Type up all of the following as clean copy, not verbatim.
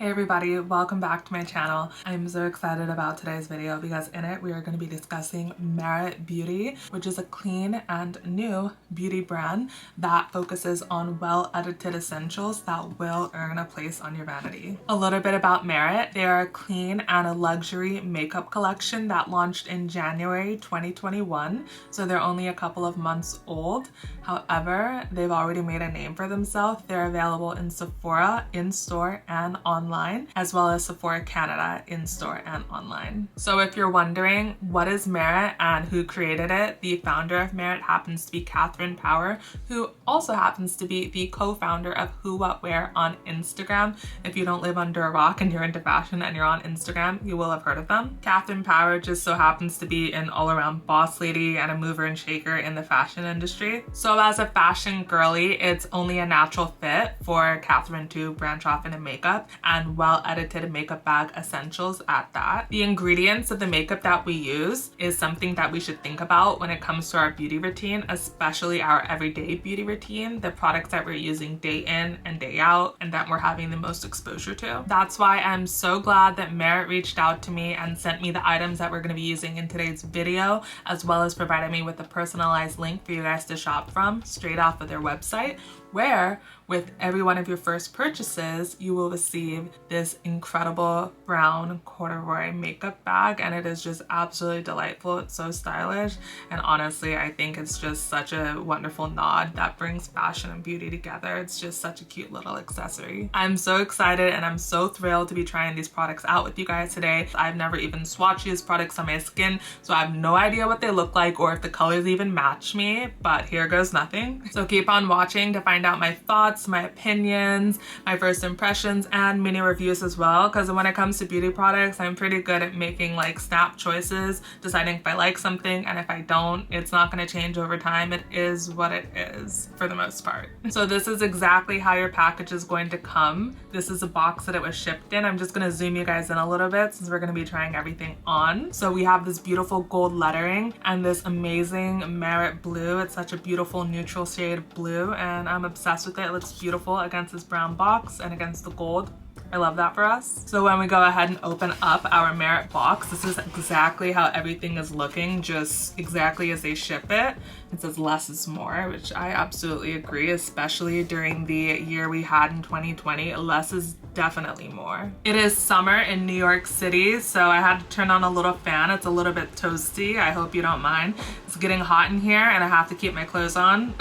Hey everybody, welcome back to my channel. I'm so excited about today's video because in it we are going to be discussing Merit Beauty, which is a clean and new beauty brand that focuses on well-edited essentials that will earn a place on your vanity. A little bit about Merit. They are a clean and a luxury makeup collection that launched in January 2021, so they're only a couple of months old. However, they've already made a name for themselves. They're available in Sephora in-store and online, as well as Sephora Canada in-store and online. So if you're wondering what is Merit and who created it, the founder of Merit happens to be Catherine Power, who also happens to be the co-founder of Who What Wear on Instagram. If you don't live under a rock and you're into fashion and you're on Instagram, you will have heard of them. Catherine Power just so happens to be an all-around boss lady and a mover and shaker in the fashion industry. So as a fashion girly, it's only a natural fit for Catherine to branch off into makeup and well-edited makeup bag essentials at that. The ingredients of the makeup that we use is something that we should think about when it comes to our beauty routine, especially our everyday beauty routine, the products that we're using day in and day out and that we're having the most exposure to. That's why I'm so glad that Merit reached out to me and sent me the items that we're going to be using in today's video, as well as provided me with a personalized link for you guys to shop from straight off of their website, where with every one of your first purchases, you will receive this incredible brown corduroy makeup bag, and it is just absolutely delightful. It's so stylish, and honestly, I think it's just such a wonderful nod that brings fashion and beauty together. It's just such a cute little accessory. I'm so excited and I'm so thrilled to be trying these products out with you guys today. I've never even swatched these products on my skin, so I have no idea what they look like or if the colors even match me, but here goes nothing. So keep on watching to find out my thoughts, my opinions, my first impressions, and mini reviews as well, because when it comes to beauty products, I'm pretty good at making like snap choices, deciding if I like something, and if I don't, it's not going to change over time. It is what it is for the most part. So this is exactly how your package is going to come. This is a box that it was shipped in. I'm just going to zoom you guys in a little bit since we're going to be trying everything on. So we have this beautiful gold lettering and this amazing Merit blue. It's such a beautiful neutral shade blue, and I'm obsessed with it. It looks beautiful against this brown box and against the gold. I love that for us. So when we go ahead and open up our Merit box, this is exactly how everything is looking, just exactly as they ship it. It says less is more, which I absolutely agree, especially during the year we had in 2020. Less is definitely more. It is summer in New York City, so I had to turn on a little fan. It's a little bit toasty. I hope you don't mind. It's getting hot in here and I have to keep my clothes on,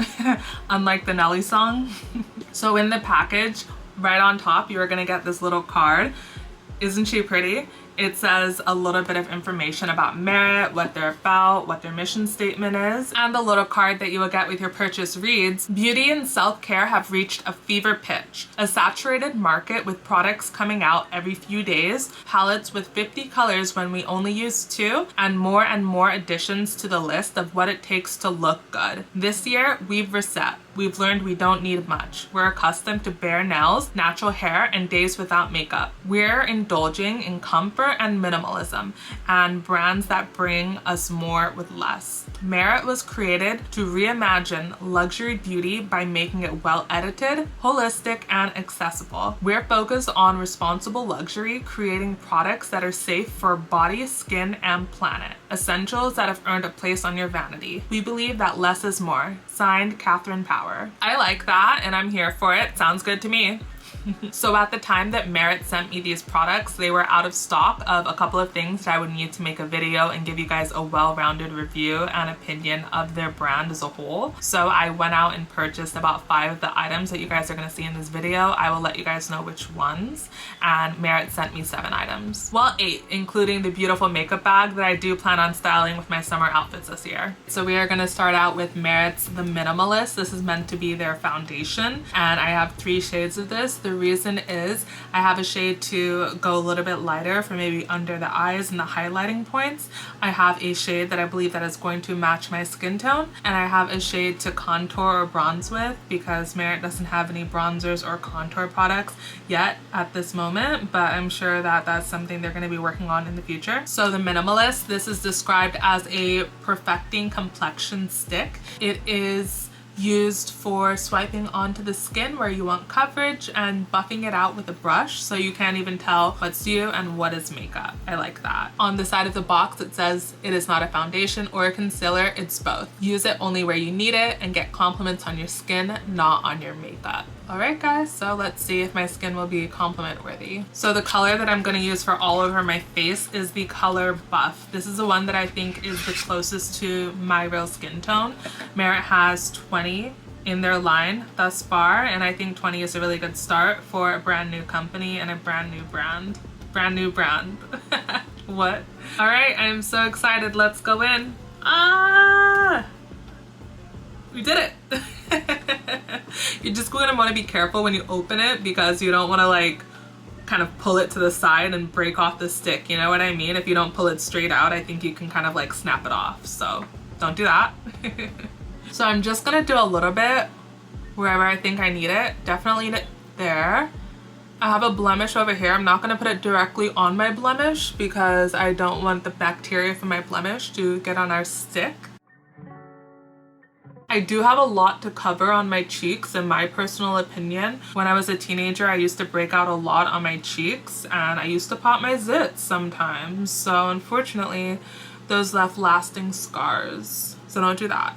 unlike the Nelly song. So in the package, right on top, you are gonna get this little card. Isn't she pretty? It says a little bit of information about Merit, what they're about, what their mission statement is, and the little card that you will get with your purchase reads, "Beauty and self-care have reached a fever pitch. A saturated market with products coming out every few days, palettes with 50 colors when we only use 2, and more additions to the list of what it takes to look good. This year, we've reset. We've learned we don't need much. We're accustomed to bare nails, natural hair, and days without makeup. We're indulging in comfort and minimalism, and brands that bring us more with less." Merit was created to reimagine luxury beauty by making it well-edited, holistic, and accessible. We're focused on responsible luxury, creating products that are safe for body, skin, and planet. Essentials that have earned a place on your vanity. We believe that less is more. Signed, Catherine Power. I like that, and I'm here for it. Sounds good to me. So at the time that Merit sent me these products, they were out of stock of a couple of things that I would need to make a video and give you guys a well-rounded review and opinion of their brand as a whole. So I went out and purchased about 5 of the items that you guys are going to see in this video. I will let you guys know which ones, and Merit sent me 7 items. Well, 8, including the beautiful makeup bag that I do plan on styling with my summer outfits this year. So we are going to start out with Merit's The Minimalist. This is meant to be their foundation, and I have 3 shades of this. The reason is I have a shade to go a little bit lighter for maybe under the eyes and the highlighting points. I have a shade that I believe that is going to match my skin tone, and I have a shade to contour or bronze with because Merit doesn't have any bronzers or contour products yet at this moment, but I'm sure that that's something they're going to be working on in the future. So the Minimalist, this is described as a perfecting complexion stick. It is used for swiping onto the skin where you want coverage and buffing it out with a brush so you can't even tell what's you and what is makeup. I like that. On the side of the box it says it is not a foundation or a concealer, it's both. Use it only where you need it and get compliments on your skin, not on your makeup. Alright guys, so let's see if my skin will be compliment worthy. So the color that I'm going to use for all over my face is the color Buff. This is the one that I think is the closest to my real skin tone. Merit has 20 in their line thus far, and I think 20 is a really good start for a brand new company and a brand new brand. What? Alright, I'm so excited. Let's go in. We did it. You're just going to want to be careful when you open it because you don't want to like kind of pull it to the side and break off the stick, you know what I mean? If you don't pull it straight out, I think you can kind of like snap it off, so don't do that. So I'm just gonna do a little bit wherever I think I need it. Definitely there. I have a blemish over here. I'm not gonna put it directly on my blemish because I don't want the bacteria from my blemish to get on our stick. I do have a lot to cover on my cheeks in my personal opinion. When I was a teenager, I used to break out a lot on my cheeks and I used to pop my zits sometimes. So unfortunately, those left lasting scars. So don't do that.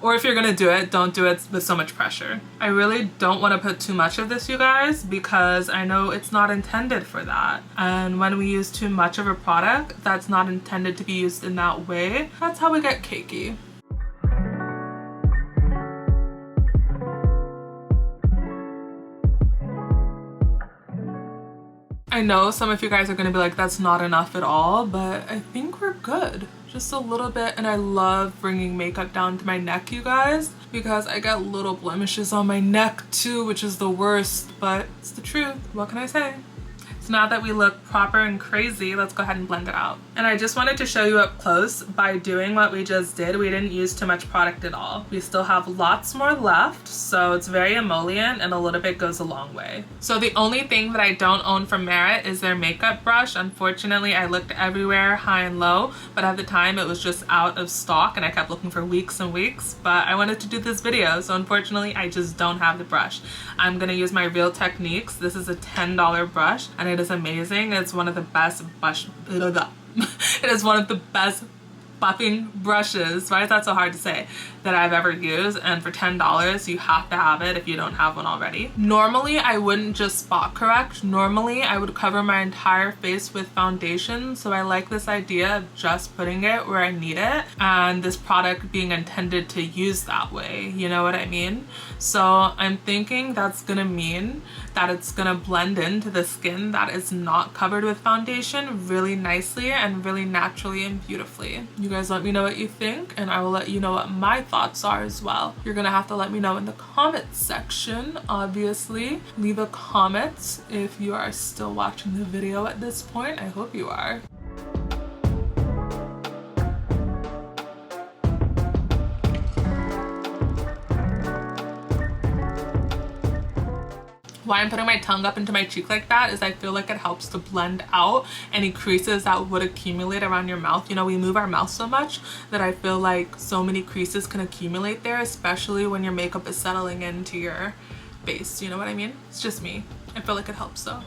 Or if you're gonna do it, don't do it with so much pressure. I really don't want to put too much of this, you guys, because I know it's not intended for that. And when we use too much of a product that's not intended to be used in that way, that's how we get cakey. I know some of you guys are gonna be like, that's not enough at all, but I think we're good. Just a little bit. And I love bringing makeup down to my neck, you guys, because I get little blemishes on my neck too, which is the worst, but it's the truth. What can I say? So now that we look proper and crazy, let's go ahead and blend it out. And I just wanted to show you up close by doing what we just did. We didn't use too much product at all. We still have lots more left, so it's very emollient and a little bit goes a long way. So the only thing that I don't own from Merit is their makeup brush. Unfortunately, I looked everywhere, high and low, but at the time it was just out of stock and I kept looking for weeks and weeks, but I wanted to do this video, so unfortunately I just don't have the brush. I'm gonna use my Real Techniques. This is a $10 brush and it is amazing. It's one of the best it is one of the best buffing brushes, why is that so hard to say, that I've ever used, and for $10 you have to have it if you don't have one already. Normally I wouldn't just spot correct. Normally I would cover my entire face with foundation, so I like this idea of just putting it where I need it and this product being intended to use that way, you know what I mean? So I'm thinking that's gonna mean that it's gonna blend into the skin that is not covered with foundation really nicely and really naturally and beautifully. You guys let me know what you think and I will let you know what my thoughts are as well. You're gonna have to let me know in the comments section, obviously. Leave a comment if you are still watching the video at this point. I hope you are. Why I'm putting my tongue up into my cheek like that is I feel like it helps to blend out any creases that would accumulate around your mouth. You know, we move our mouth so much that I feel like so many creases can accumulate there, especially when your makeup is settling into your face. You know what I mean? It's just me. I feel like it helps though.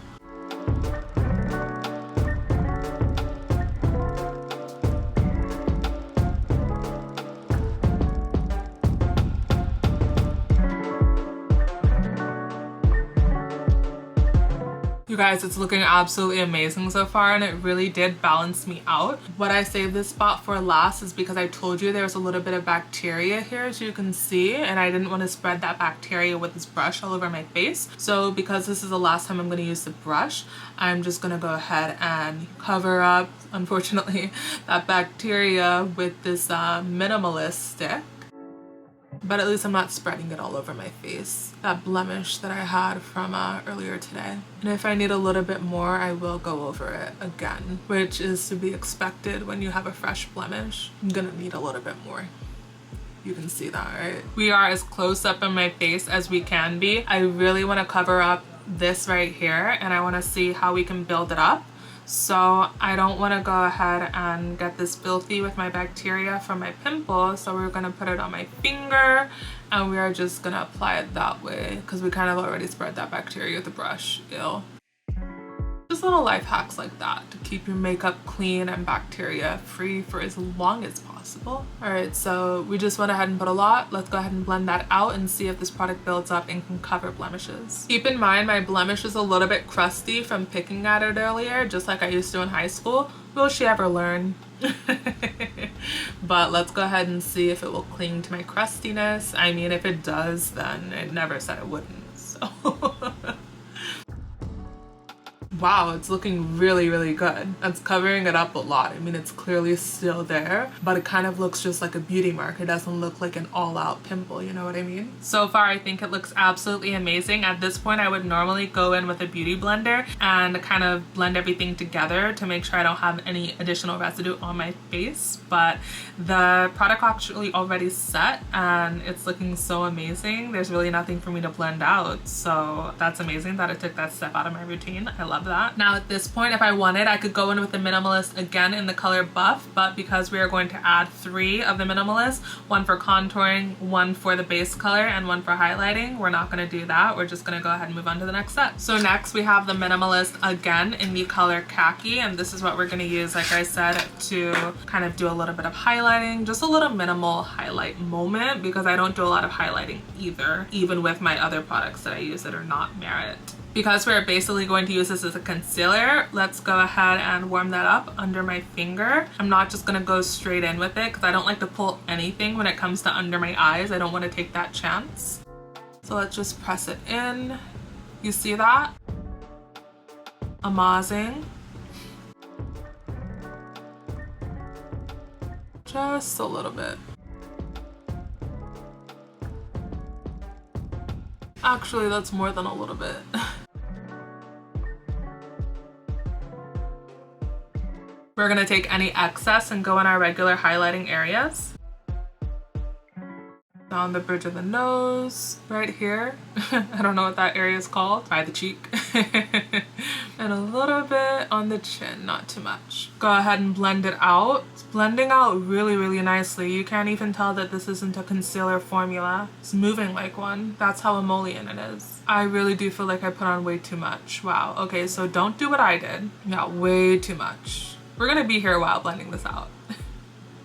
You guys, it's looking absolutely amazing so far and it really did balance me out. What I saved this spot for last is because I told you there's a little bit of bacteria here, as you can see, and I didn't want to spread that bacteria with this brush all over my face. So because this is the last time I'm going to use the brush, I'm just going to go ahead and cover up, unfortunately, that bacteria with this Minimalist stick. But at least I'm not spreading it all over my face. That blemish that I had from earlier today. And if I need a little bit more, I will go over it again, which is to be expected when you have a fresh blemish. I'm gonna need a little bit more. You can see that, right? We are as close up in my face as we can be. I really want to cover up this right here and I want to see how we can build it up. So I don't want to go ahead and get this filthy with my bacteria from my pimple, so we're going to put it on my finger and we are just gonna apply it that way because we kind of already spread that bacteria with the brush. Ew. Just little life hacks like that to keep your makeup clean and bacteria free for as long as possible. All right, so we just went ahead and put a lot. Let's go ahead and blend that out and see if this product builds up and can cover blemishes. Keep in mind my blemish is a little bit crusty from picking at it earlier, just like I used to in high school. Will she ever learn? But let's go ahead and see if it will cling to my crustiness. I mean, if it does, then it never said it wouldn't, so. Wow, it's looking really, really good. It's covering it up a lot. I mean, it's clearly still there, but it kind of looks just like a beauty mark. It doesn't look like an all-out pimple, you know what I mean? So far, I think it looks absolutely amazing. At this point, I would normally go in with a beauty blender and kind of blend everything together to make sure I don't have any additional residue on my face, but the product actually already set and it's looking so amazing. There's really nothing for me to blend out, so that's amazing that I took that step out of my routine. I love that. Now at this point, if I wanted, I could go in with the Minimalist again in the color Buff, but because we are going to add 3 of the Minimalist, one for contouring, one for the base color, and one for highlighting, we're not going to do that. We're just going to go ahead and move on to the next step. So next we have the Minimalist again in the color Khaki, and this is what we're going to use, like I said, to kind of do a little bit of highlighting, just a little minimal highlight moment, because I don't do a lot of highlighting either, even with my other products that I use that are not Merit. Because we're basically going to use this as a concealer, let's go ahead and warm that up under my finger. I'm not just gonna go straight in with it because I don't like to pull anything when it comes to under my eyes. I don't want to take that chance. So let's just press it in. You see that? Amazing. Just a little bit. Actually, that's more than a little bit. We're gonna take any excess and go in our regular highlighting areas. Down the bridge of the nose, right here. I don't know what that area is called. By the cheek. And a little bit on the chin, not too much. Go ahead and blend it out. It's blending out really, really nicely. You can't even tell that this isn't a concealer formula. It's moving like one. That's how emollient it is. I really do feel like I put on way too much. Wow. Okay, so don't do what I did. Yeah, way too much. We're gonna be here a while blending this out.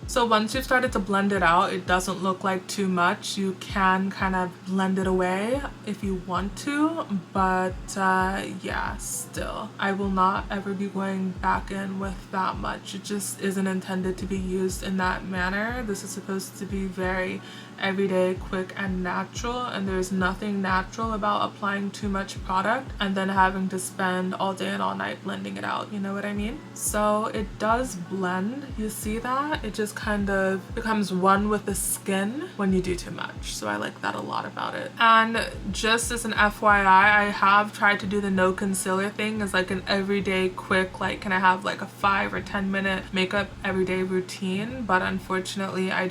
So once you've started to blend it out, it doesn't look like too much. You can kind of blend it away if you want to, but yeah, still. I will not ever be going back in with that much. It just isn't intended to be used in that manner. This is supposed to be very everyday, quick, and natural, and there's nothing natural about applying too much product and then having to spend all day and all night blending it out, you know what I mean? So it does blend, you see that? It just kind of becomes one with the skin when you do too much, so I like that a lot about it. And just as an FYI, I have tried to do the no concealer thing as like an everyday quick, like can I have like a 5 or 10 minute makeup everyday routine, but unfortunately I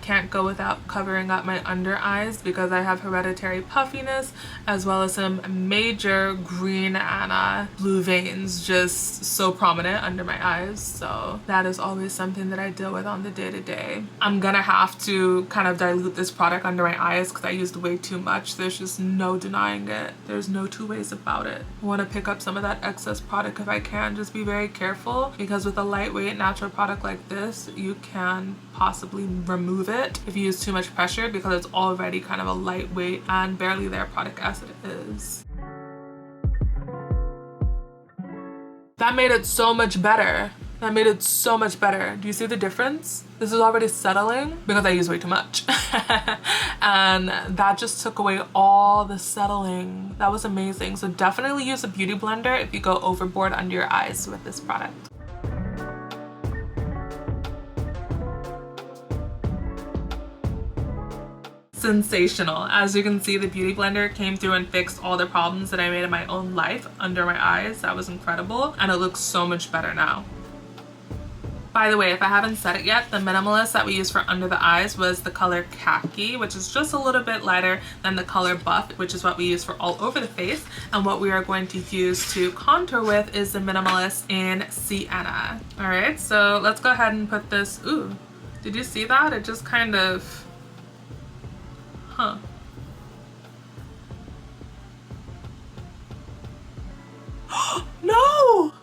can't go without covering up my under eyes because I have hereditary puffiness as well as some major green and blue veins just so prominent under my eyes, so that is always something that I deal with on the day-to-day. I'm gonna have to kind of dilute this product under my eyes because I used way too much. There's just no denying it. There's no two ways about it. I want to pick up some of that excess product if I can. Just be very careful because with a lightweight natural product like this, you can possibly remove it if you use too much pressure because it's already kind of a lightweight and barely there product as it is. That made it so much better. That made it so much better. Do you see the difference? This is already settling because I use way too much. And that just took away all the settling. That was amazing. So definitely use a beauty blender if you go overboard under your eyes with this product. Sensational. As you can see, the beauty blender came through and fixed all the problems that I made in my own life under my eyes. That was incredible, and it looks so much better now. By the way, if I haven't said it yet, the Minimalist that we used for under the eyes was the color Khaki, which is just a little bit lighter than the color Buff, which is what we use for all over the face. And what we are going to use to contour with is the Minimalist in Sienna. All right, so let's go ahead and put this. Ooh, did you see that? It just kind of... Huh. No!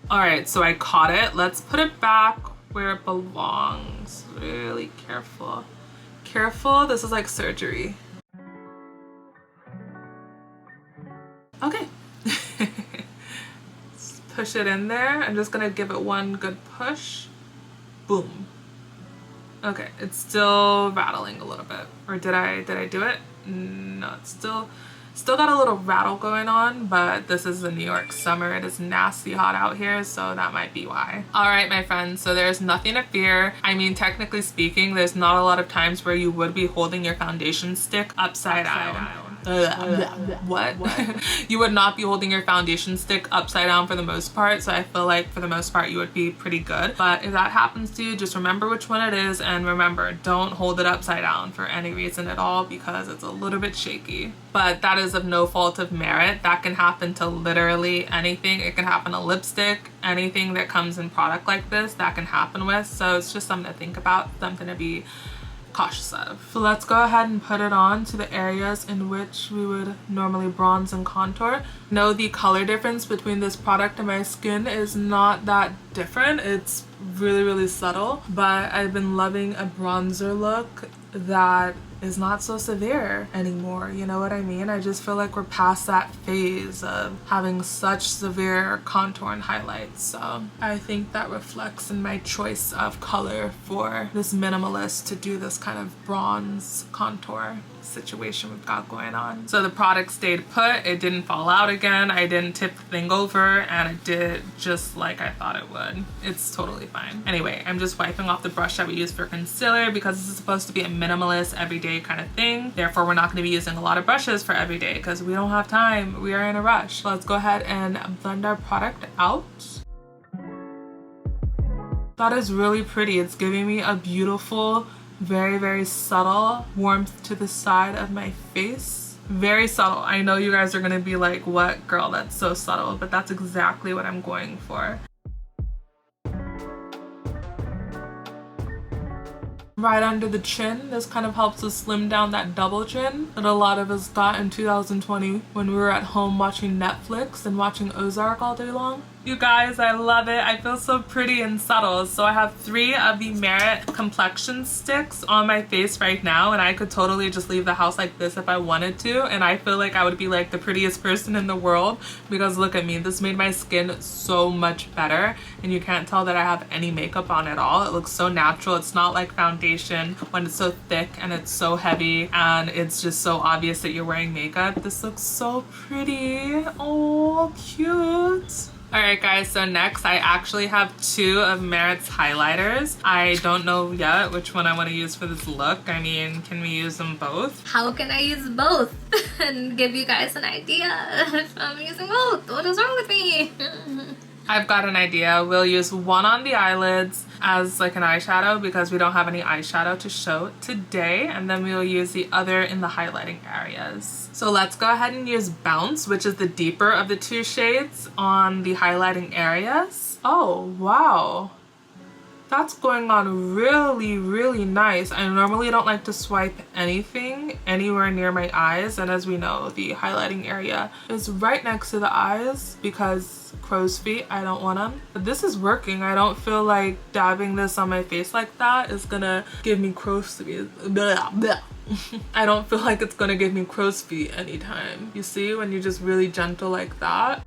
Alright, so I caught it. Let's put it back where it belongs. Really careful. Careful, this is like surgery. Okay. Let's push it in there. I'm just gonna give it one good push. Boom. Okay, it's still rattling a little bit. Or did I do it? No, it's still got a little rattle going on, but this is the New York summer. It is nasty hot out here, so that might be why. All right, my friends, so there's nothing to fear. I mean, technically speaking, there's not a lot of times where you would be holding your foundation stick upside down. What? You would not be holding your foundation stick upside down for the most part, so I feel like for the most part you would be pretty good. But if that happens to you, just remember which one it is, and remember, don't hold it upside down for any reason at all because it's a little bit shaky. But that is of no fault of Merit. That can happen to literally anything. It can happen to lipstick, anything that comes in product like this, that can happen with. So it's just something to think about, something to be cautious of. So let's go ahead and put it on to the areas in which we would normally bronze and contour. No, the color difference between this product and my skin is not that different. It's really subtle, but I've been loving a bronzer look that is not so severe anymore, you know what I mean? I just feel like we're past that phase of having such severe contour and highlights, so I think that reflects in my choice of color for this Minimalist to do this kind of bronze contour situation we've got going on. So the product stayed put, it didn't fall out again, I didn't tip the thing over, and it did just like I thought it would. It's totally fine. Anyway, I'm just wiping off the brush that we use for concealer because this is supposed to be a minimalist everyday kind of thing. Therefore, we're not going to be using a lot of brushes for everyday because we don't have time. We are in a rush. So let's go ahead and blend our product out. That is really pretty. It's giving me a beautiful, very subtle warmth to the side of my face. Very subtle. I know you guys are gonna be like, what girl, that's so subtle, but that's exactly what I'm going for. Right under the chin, this kind of helps us slim down that double chin that a lot of us got in 2020 when we were at home watching Netflix and watching Ozark all day long. You guys, I love it. I feel so pretty and subtle. So I have 3 of the Merit complexion sticks on my face right now, and I could totally just leave the house like this if I wanted to, and I feel like I would be like the prettiest person in the world because look at me. This made my skin so much better, and you can't tell that I have any makeup on at all. It looks so natural. It's not like foundation when it's so thick and it's so heavy and it's just so obvious that you're wearing makeup. This looks so pretty. Oh, cute. Alright guys, so next I actually have 2 of Merit's highlighters. I don't know yet which one I want to use for this look. I mean, can we use them both? How can I use both and give you guys an idea if I'm using both? What is wrong with me? I've got an idea. We'll use one on the eyelids as like an eyeshadow because we don't have any eyeshadow to show today, and then we'll use the other in the highlighting areas. So let's go ahead and use Bounce, which is the deeper of the 2 shades, on the highlighting areas. Oh wow, that's going on really nice. I normally don't like to swipe anything anywhere near my eyes, and as we know, the highlighting area is right next to the eyes because crow's feet, I don't want them. But this is working. I don't feel like dabbing this on my face like that is gonna give me crow's feet. I don't feel like it's gonna give me crow's feet anytime. You see, when you're just really gentle like that.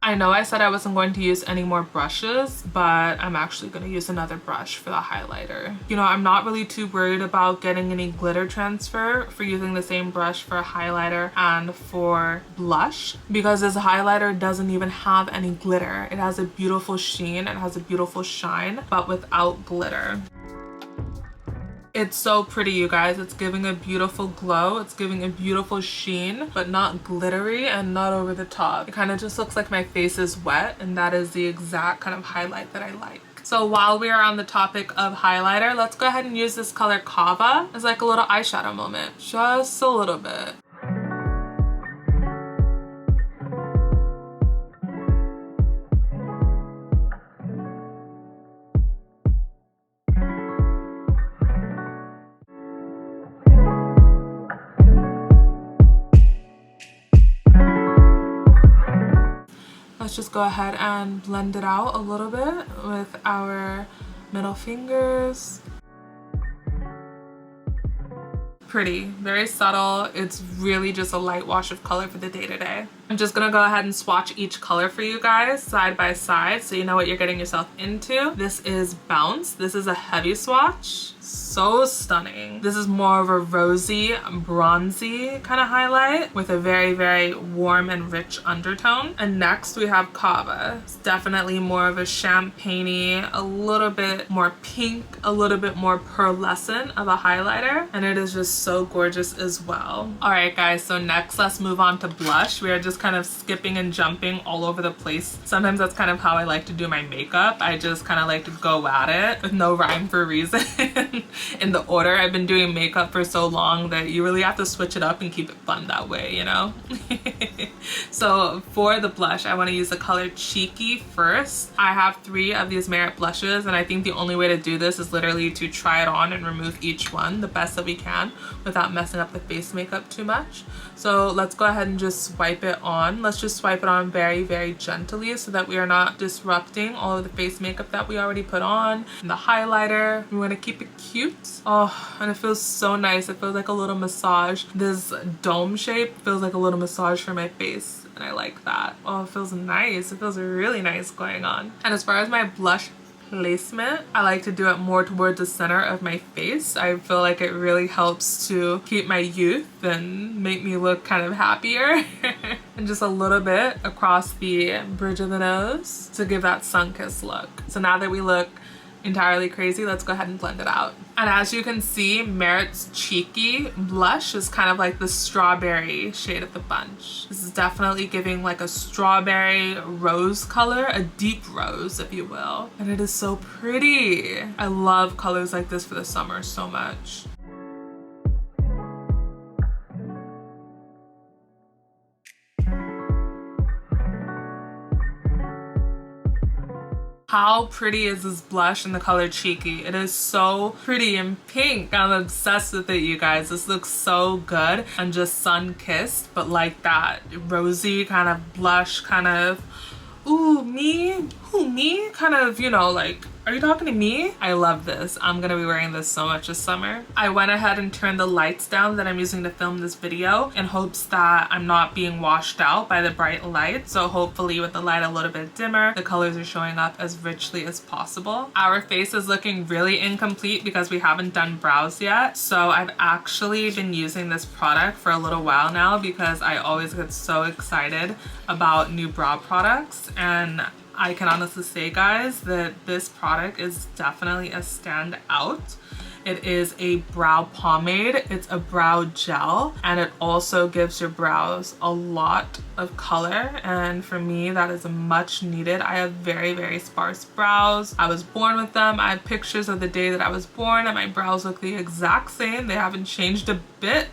I know I said I wasn't going to use any more brushes, but I'm actually going to use another brush for the highlighter. You know, I'm not really too worried about getting any glitter transfer for using the same brush for highlighter and for blush because this highlighter doesn't even have any glitter. It has a beautiful sheen, it has a beautiful shine, but without glitter. It's so pretty, you guys. It's giving a beautiful glow. It's giving a beautiful sheen, but not glittery and not over the top. It kind of just looks like my face is wet, and that is the exact kind of highlight that I like. So while we are on the topic of highlighter, let's go ahead and use this color Cava as like a little eyeshadow moment. Just a little bit. let's just go ahead and blend it out a little bit with our middle fingers. Pretty, very subtle. It's really just a light wash of color for the day-to-day. I'm just gonna go ahead and swatch each color for you guys side by side so you know what you're getting yourself into. This is Bounce. This is a heavy swatch. So stunning. This is more of a rosy, bronzy kind of highlight with a very, very warm and rich undertone. And next we have Cava. It's definitely more of a champagne-y, a little bit more pink, a little bit more pearlescent of a highlighter. And it is just so gorgeous as well. All right, guys, so next let's move on to blush. We are just kind of skipping and jumping all over the place. Sometimes that's kind of how I like to do my makeup. I just kind of like to go at it with no rhyme for reason. In the order. I've been doing makeup for so long that you really have to switch it up and keep it fun that way, you know? So for the blush, I want to use the color Cheeky first. I have 3 of these Merit blushes, and I think the only way to do this is literally to try it on and remove each one the best that we can without messing up the face makeup too much. So let's go ahead and just swipe it on. Let's just swipe it on very, very gently so that we are not disrupting all of the face makeup that we already put on. And the highlighter, we want to keep it cute. Oh, and it feels so nice. It feels like a little massage. This dome shape feels like a little massage for my face, and I like that. Oh, it feels nice. It feels really nice going on. And as far as my blush placement, I like to do it more towards the center of my face. I feel like it really helps to keep my youth and make me look kind of happier. And just a little bit across the bridge of the nose to give that sun-kissed look. So now that we look entirely crazy, let's go ahead and blend it out. And as you can see, Merit's Cheeky blush is kind of like the strawberry shade of the bunch. This is definitely giving like a strawberry rose color, a deep rose if you will. And it is so pretty. I love colors like this for the summer so much. How pretty is this blush in the color Cheeky? It is so pretty and pink. I'm obsessed with it, you guys. This looks so good and just sun-kissed, but like that rosy kind of blush, kind of, ooh, me? Who, me? Kind of, you know, like, are you talking to me? I love this. I'm gonna be wearing this so much this summer. I went ahead and turned the lights down that I'm using to film this video in hopes that I'm not being washed out by the bright light. So hopefully with the light a little bit dimmer, the colors are showing up as richly as possible. Our face is looking really incomplete because we haven't done brows yet. So I've actually been using this product for a little while now because I always get so excited about new brow products, and I can honestly say, guys, that this product is definitely a standout. It is a brow pomade. It's a brow gel, and it also gives your brows a lot of color, and for me that is much needed. I have very, very sparse brows. I was born with them. I have pictures of the day that I was born and my brows look the exact same. They haven't changed a bit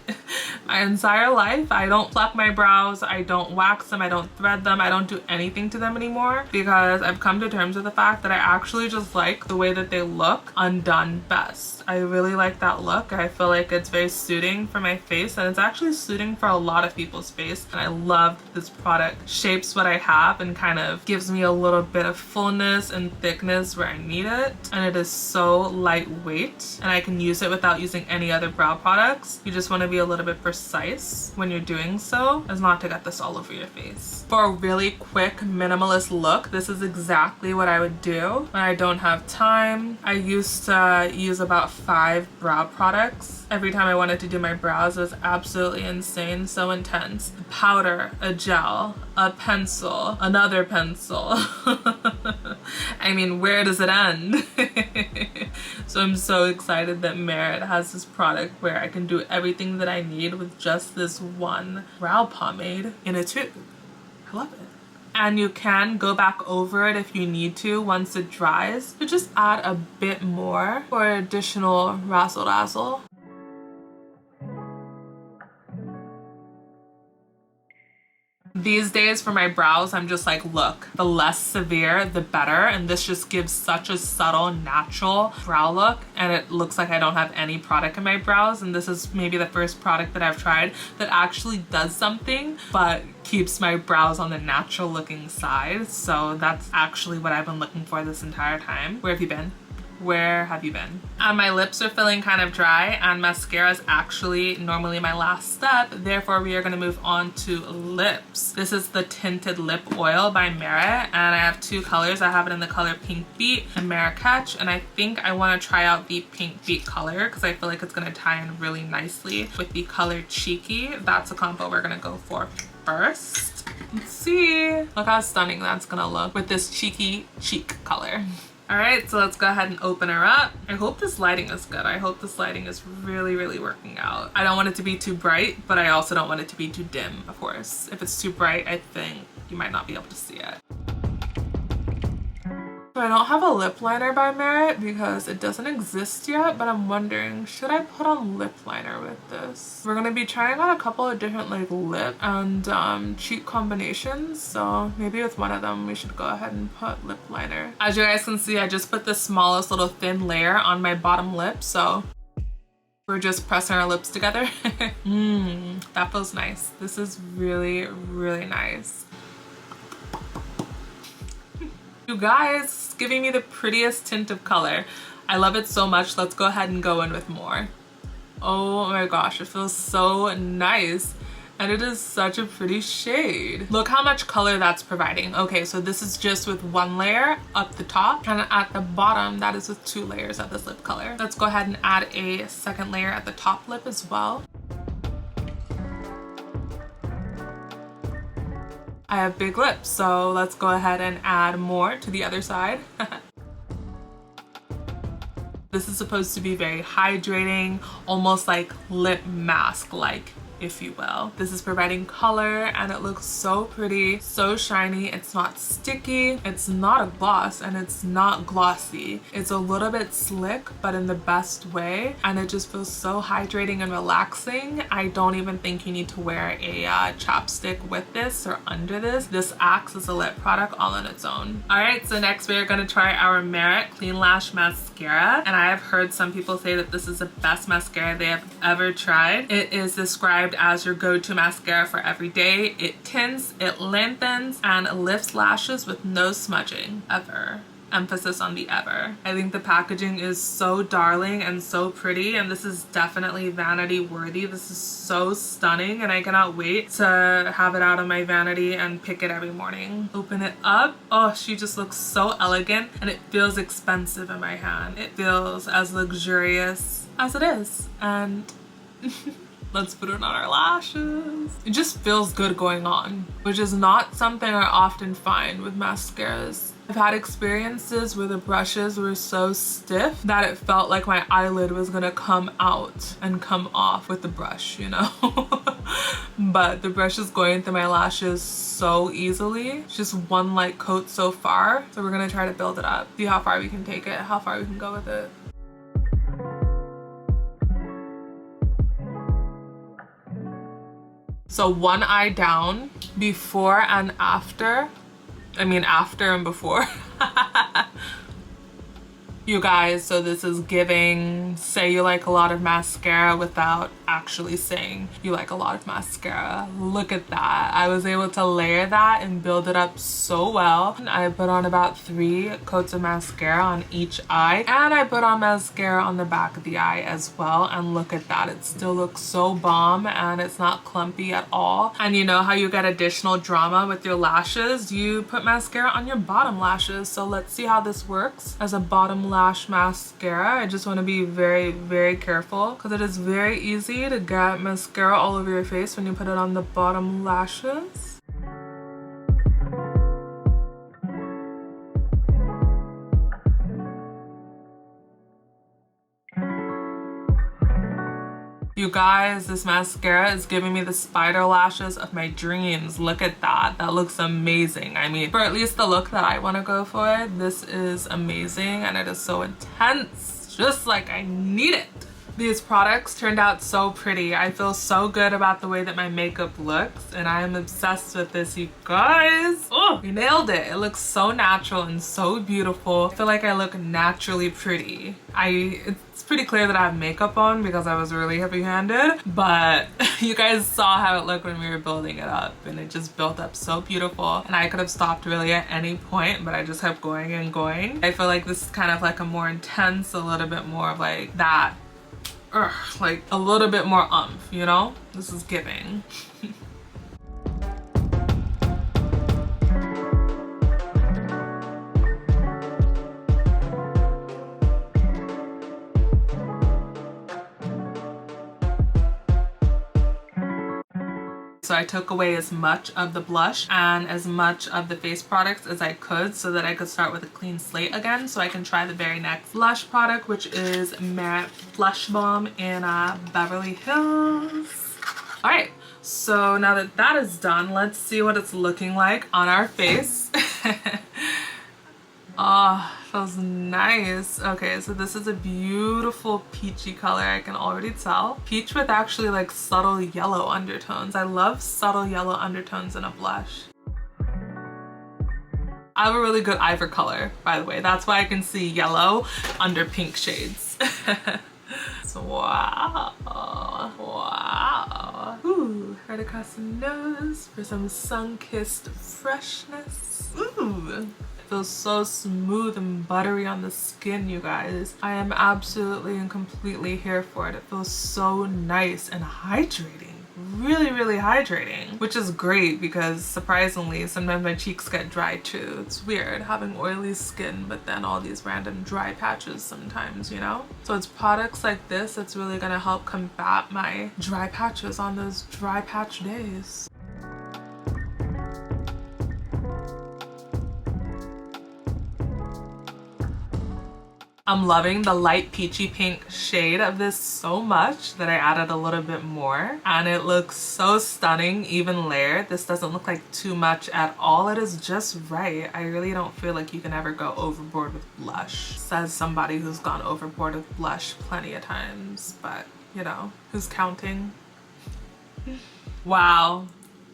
my entire life. I don't pluck my brows, I don't wax them, I don't thread them, I don't do anything to them anymore because I've come to terms with the fact that I actually just like the way that they look undone best. I really like that look. I feel like it's very suiting for my face, and it's actually suiting for a lot of people's face, and I love that this product shapes what I have and kind of gives me a little bit of fullness and thickness where I need it. And it is so lightweight, and I can use it without using any other brow products. You just want to be a little bit precise when you're doing so, as not to get this all over your face. For a really quick minimalist look, this is exactly what I would do when I don't have time. I used to use about 5 brow products every time I wanted to do my brows. It was absolutely insane, so intense. A powder, a gel, a pencil, another pencil. I mean, where does it end? So I'm so excited that Merit has this product where I can do everything that I need with just this one brow pomade in a tube. I love it. And you can go back over it if you need to once it dries to just add a bit more for additional razzle dazzle. These days for my brows, I'm just like, look, the less severe, the better. And this just gives such a subtle, natural brow look. And it looks like I don't have any product in my brows. And this is maybe the first product that I've tried that actually does something, but keeps my brows on the natural looking side. So that's actually what I've been looking for this entire time. Where have you been? Where have you been? And my lips are feeling kind of dry, and mascara is actually normally my last step. Therefore, we are going to move on to lips. This is the Tinted Lip Oil by Merit, and I have two colors. I have it in the color Pink Beet and Marrakech, and I think I want to try out the Pink Beet color because I feel like it's going to tie in really nicely with the color Cheeky. That's a combo we're going to go for first. Let's see. Look how stunning that's going to look with this cheeky cheek color. All right, so let's go ahead and open her up. I hope this lighting is good. I hope this lighting is really, really working out. I don't want it to be too bright, but I also don't want it to be too dim, of course. If it's too bright, I think you might not be able to see it. So I don't have a lip liner by Merit because it doesn't exist yet, but I'm wondering, should I put on lip liner with this? We're gonna be trying on a couple of different like lip and cheek combinations, so maybe with one of them we should go ahead and put lip liner. As you guys can see, I just put the smallest little thin layer on my bottom lip, so we're just pressing our lips together. That feels nice. This is really, really nice. You guys, it's giving me the prettiest tint of color. I love it so much. Let's go ahead and go in with more. Oh my gosh, it feels so nice. And it is such a pretty shade. Look how much color that's providing. Okay, so this is just with one layer up the top, and at the bottom, that is with two layers of this lip color. Let's go ahead and add a second layer at the top lip as well. I have big lips, so let's go ahead and add more to the other side. This is supposed to be very hydrating, almost like lip mask-like, if you will. This is providing color and it looks so pretty, so shiny. It's not sticky, it's not a gloss, and it's not glossy. It's a little bit slick, but in the best way, and it just feels so hydrating and relaxing. I don't even think you need to wear a chapstick with this or under this. This acts as a lip product all on its own. All right, so next we are gonna try our Merit Clean Lash Mascara, and I have heard some people say that this is the best mascara they have ever tried. It is described as your go-to mascara for every day. It tints, it lengthens, and lifts lashes with no smudging, ever. Emphasis on the ever. I think the packaging is so darling and so pretty, and this is definitely vanity worthy. This is so stunning, and I cannot wait to have it out of my vanity and pick it every morning. Open it up. Oh, she just looks so elegant, and it feels expensive in my hand. It feels as luxurious as it is, and let's put it on our lashes. It just feels good going on, which is not something I often find with mascaras. I've had experiences where the brushes were so stiff that it felt like my eyelid was gonna come out and come off with the brush, you know? But the brush is going through my lashes so easily. It's just one light coat so far. So we're gonna try to build it up, see how far we can take it, how far we can go with it. So one eye down, before and after. I mean, after and before. You guys, so this is giving, say you like a lot of mascara without actually saying you like a lot of mascara. Look at that. I was able to layer that and build it up so well. I put on about 3 coats of mascara on each eye, and I put on mascara on the back of the eye as well, and look at that. It still looks so bomb, and it's not clumpy at all. And you know how you get additional drama with your lashes? You put mascara on your bottom lashes. So let's see how this works as a bottom lash mascara. I just want to be very, very careful because it is very easy to get mascara all over your face when you put it on the bottom lashes. You guys, this mascara is giving me the spider lashes of my dreams. Look at that. That looks amazing. I mean, for at least the look that I want to go for, this is amazing, and it is so intense, just like I need it. These products turned out so pretty. I feel so good about the way that my makeup looks, and I am obsessed with this, you guys. Oh, we nailed it. It looks so natural and so beautiful. I feel like I look naturally pretty. It's pretty clear that I have makeup on because I was really heavy-handed, but you guys saw how it looked when we were building it up, and it just built up so beautiful. And I could have stopped really at any point, but I just kept going and going. I feel like this is kind of like a more intense, a little bit more of like that, like a little bit more you know? This is giving. So I took away as much of the blush and as much of the face products as I could so that I could start with a clean slate again, so I can try the very next blush product, which is Merit Blush Balm in Beverly Hills. All right, so now that that is done, let's see what it's looking like on our face. Oh, feels nice. Okay, so this is a beautiful peachy color, I can already tell. Peach with actually like subtle yellow undertones. I love subtle yellow undertones in a blush. I have a really good eye for color, by the way. That's why I can see yellow under pink shades. So, wow. Wow. Ooh, right across the nose for some sun-kissed freshness. Ooh. Feels so smooth and buttery on the skin, you guys. I am absolutely and completely here for it. It feels so nice and hydrating. Really, really hydrating, which is great because surprisingly, sometimes my cheeks get dry too. It's weird having oily skin, but then all these random dry patches sometimes, you know? So it's products like this that's really gonna help combat my dry patches on those dry patch days. I'm loving the light peachy pink shade of this so much that I added a little bit more, and it looks so stunning, even layered. This doesn't look like too much at all. It is just right. I really don't feel like you can ever go overboard with blush. Says somebody who's gone overboard with blush plenty of times, but you know, who's counting? Wow.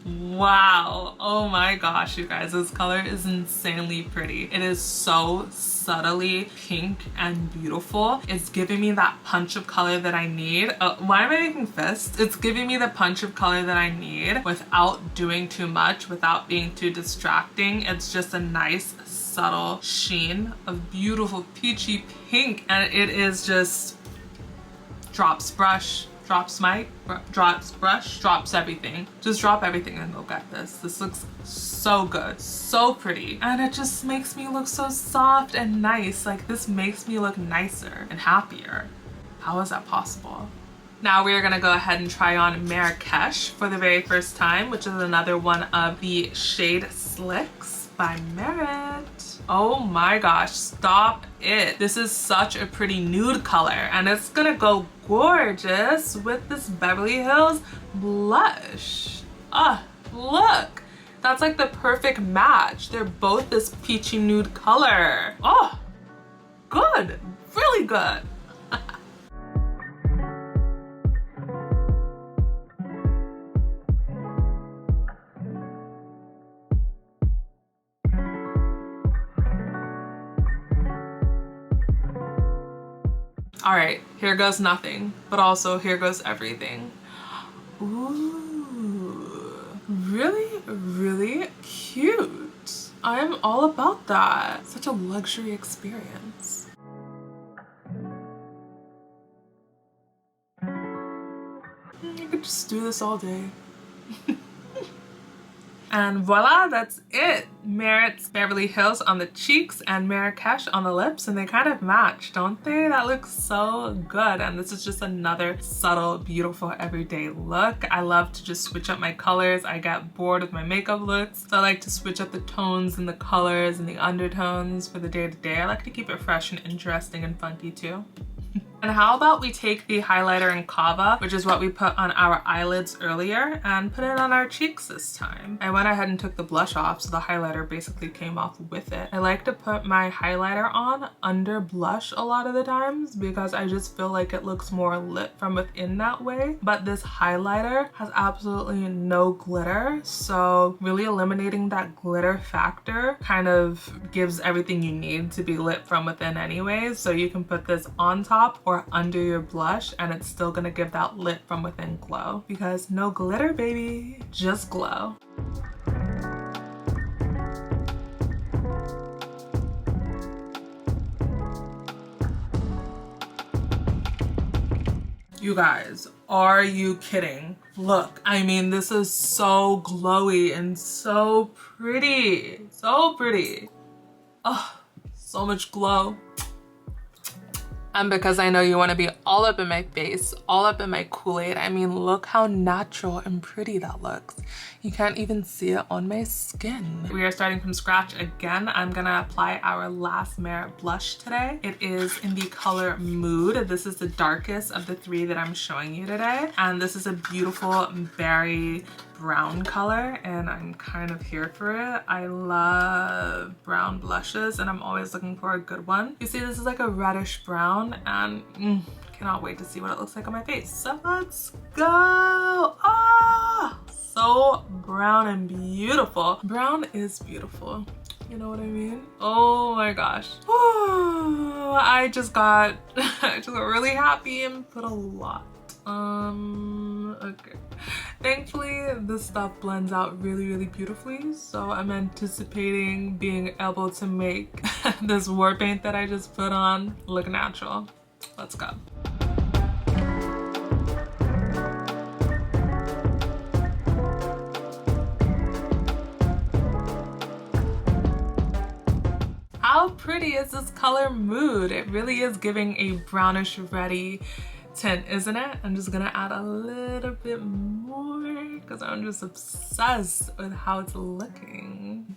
Wow, oh my gosh, you guys, this color is insanely pretty. It is so subtly pink and beautiful. It's giving me that punch of color that I need. Why am I making fists? It's giving me the punch of color that I need without doing too much, without being too distracting. It's just a nice subtle sheen of beautiful peachy pink, and it is just drops brush, drops mic, drops brush, drops everything. Just drop everything and look at this. This looks so good, so pretty. And it just makes me look so soft and nice. Like, this makes me look nicer and happier. How is that possible? Now we are gonna go ahead and try on Marrakesh for the very first time, which is another one of the shade Slicks by Merit. Oh my gosh, stop it. This is such a pretty nude color, and it's gonna go gorgeous with this Beverly Hills blush. Look, that's like the perfect match. They're both this peachy nude color. Oh, good, really good. All right, here goes nothing, but also here goes everything. Ooh, really, really cute. I am all about that. Such a luxury experience. I could just do this all day. And voila, that's it. Merit's Beverly Hills on the cheeks and Marrakesh on the lips, and they kind of match, don't they? That looks so good. And this is just another subtle, beautiful, everyday look. I love to just switch up my colors. I get bored with my makeup looks, so I like to switch up the tones and the colors and the undertones for the day-to-day. I like to keep it fresh and interesting and funky too. And how about we take the highlighter in Cava, which is what we put on our eyelids earlier, and put it on our cheeks this time. I went ahead and took the blush off, so the highlighter basically came off with it. I like to put my highlighter on under blush a lot of the times because I just feel like it looks more lit from within that way. But this highlighter has absolutely no glitter, so really eliminating that glitter factor kind of gives everything you need to be lit from within anyways. So you can put this on top or under your blush and it's still gonna give that lit from within glow, because no glitter, baby, just glow. You guys, are you kidding? Look, I mean, this is so glowy and so pretty. So pretty. Oh, so much glow. And because I know you want to be all up in my face, all up in my Kool-Aid, I mean, look how natural and pretty that looks. You can't even see it on my skin. We are starting from scratch again. I'm gonna apply our last Merit blush today. It is in the color Mood. This is the darkest of the three that I'm showing you today. And this is a beautiful berry brown color, and I'm kind of here for it. I love brown blushes and I'm always looking for a good one. You see, this is like a reddish brown, and cannot wait to see what it looks like on my face. So let's go. Ah, so brown and beautiful. Brown is beautiful. You know what I mean? Oh my gosh. Ooh, I just got really happy and put a lot. Okay. Thankfully, this stuff blends out really beautifully, so I'm anticipating being able to make this war paint that I just put on look natural. Let's go. How pretty is this color Mood? It really is giving a brownish reddy tint, isn't it? I'm just gonna add a little bit more because I'm just obsessed with how it's looking.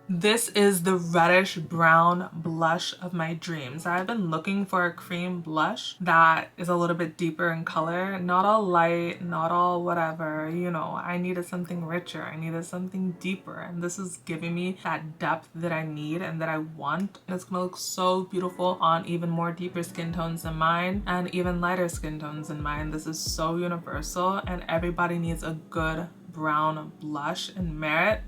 This is the reddish brown blush of my dreams. I've been looking for a cream blush that is a little bit deeper in color, not all light, not all whatever, you know. I needed something richer, I needed something deeper, and this is giving me that depth that I need and that I want. And it's gonna look so beautiful on even more deeper skin tones than mine and even lighter skin tones than mine. This is so universal and everybody needs a good brown blush, and Merit,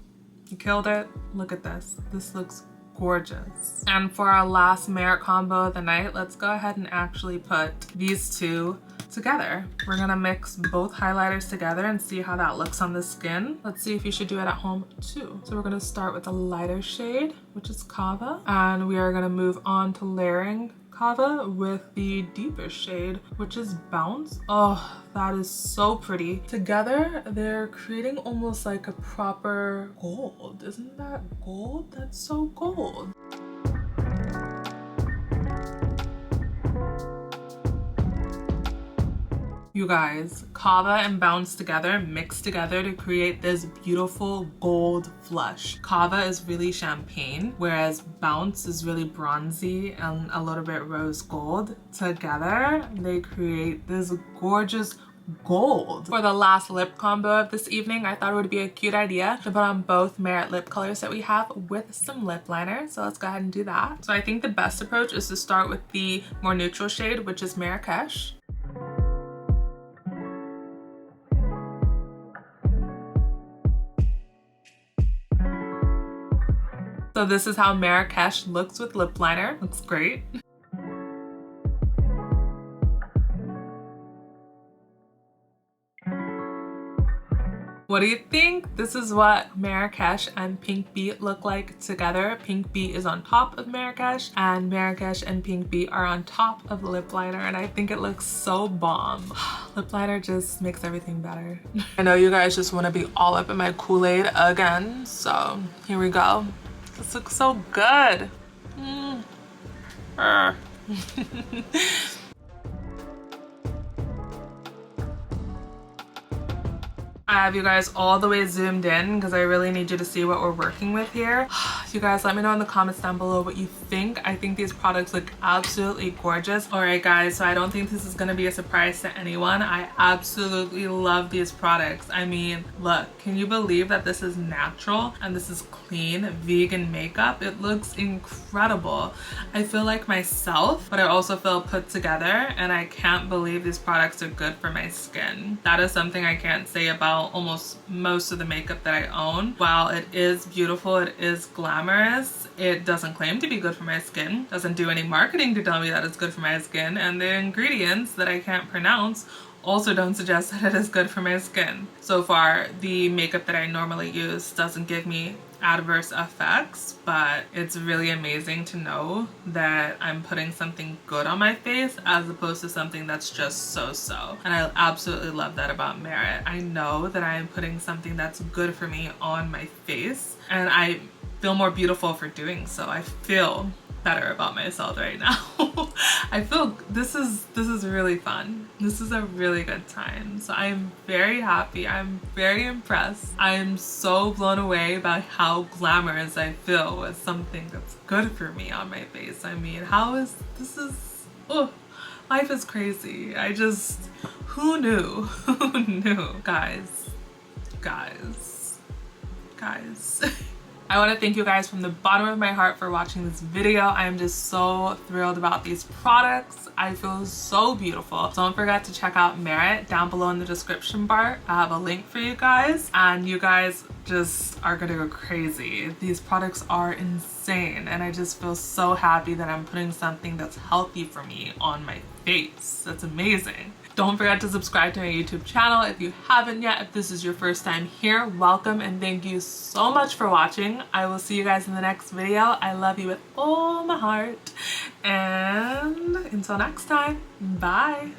you killed it. Look at this. This looks gorgeous. And for our last Merit combo of the night, let's go ahead and actually put these two together. We're gonna mix both highlighters together and see how that looks on the skin. Let's see if you should do it at home too. So we're gonna start with the lighter shade, which is Cava, and we are gonna move on to layering Cava with the deeper shade, which is Bounce. Oh, that is so pretty. Together, they're creating almost like a proper gold. Isn't that gold? That's so gold. You guys, Cava and Bounce together, mixed together to create this beautiful gold flush. Cava is really champagne, whereas Bounce is really bronzy and a little bit rose gold. Together, they create this gorgeous gold. For the last lip combo of this evening, I thought it would be a cute idea to put on both Merit lip colors that we have with some lip liner. So let's go ahead and do that. So I think the best approach is to start with the more neutral shade, which is Marrakesh. So this is how Marrakesh looks with lip liner. Looks great. What do you think? This is what Marrakesh and Pink Beat look like together. Pink Beat is on top of Marrakesh, and Marrakesh and Pink Beat are on top of the lip liner, and I think it looks so bomb. Lip liner just makes everything better. I know you guys just want to be all up in my Kool-Aid again, so here we go. This looks so good. I have you guys all the way zoomed in because I really need you to see what we're working with here. You guys, let me know in the comments down below what you think. I think these products look absolutely gorgeous. All right, guys, so I don't think this is going to be a surprise to anyone. I absolutely love these products. I mean, look, can you believe that this is natural and this is clean, vegan makeup? It looks incredible. I feel like myself, but I also feel put together, and I can't believe these products are good for my skin. That is something I can't say about almost most of the makeup that I own. While it is beautiful, it is glamorous, it doesn't claim to be good for my skin, doesn't do any marketing to tell me that it's good for my skin, and the ingredients that I can't pronounce also don't suggest that it is good for my skin. So far, the makeup that I normally use doesn't give me adverse effects, but it's really amazing to know that I'm putting something good on my face as opposed to something that's just so-so. And I absolutely love that about Merit. I know that I am putting something that's good for me on my face, and I feel more beautiful for doing so. I feel better about myself right now. I feel this is really fun. This is a really good time. So I'm very happy. I'm very impressed. I'm so blown away by how glamorous I feel with something that's good for me on my face. I mean, oh, life is crazy. Who knew? Who knew? Guys. I want to thank you guys from the bottom of my heart for watching this video. I'm just so thrilled about these products. I feel so beautiful. Don't forget to check out Merit down below in the description bar. I have a link for you guys, and you guys just are gonna go crazy. These products are insane, and I just feel so happy that I'm putting something that's healthy for me on my face. That's amazing. Don't forget to subscribe to my YouTube channel if you haven't yet. If this is your first time here, welcome, and thank you so much for watching. I will see you guys in the next video. I love you with all my heart, and until next time, bye.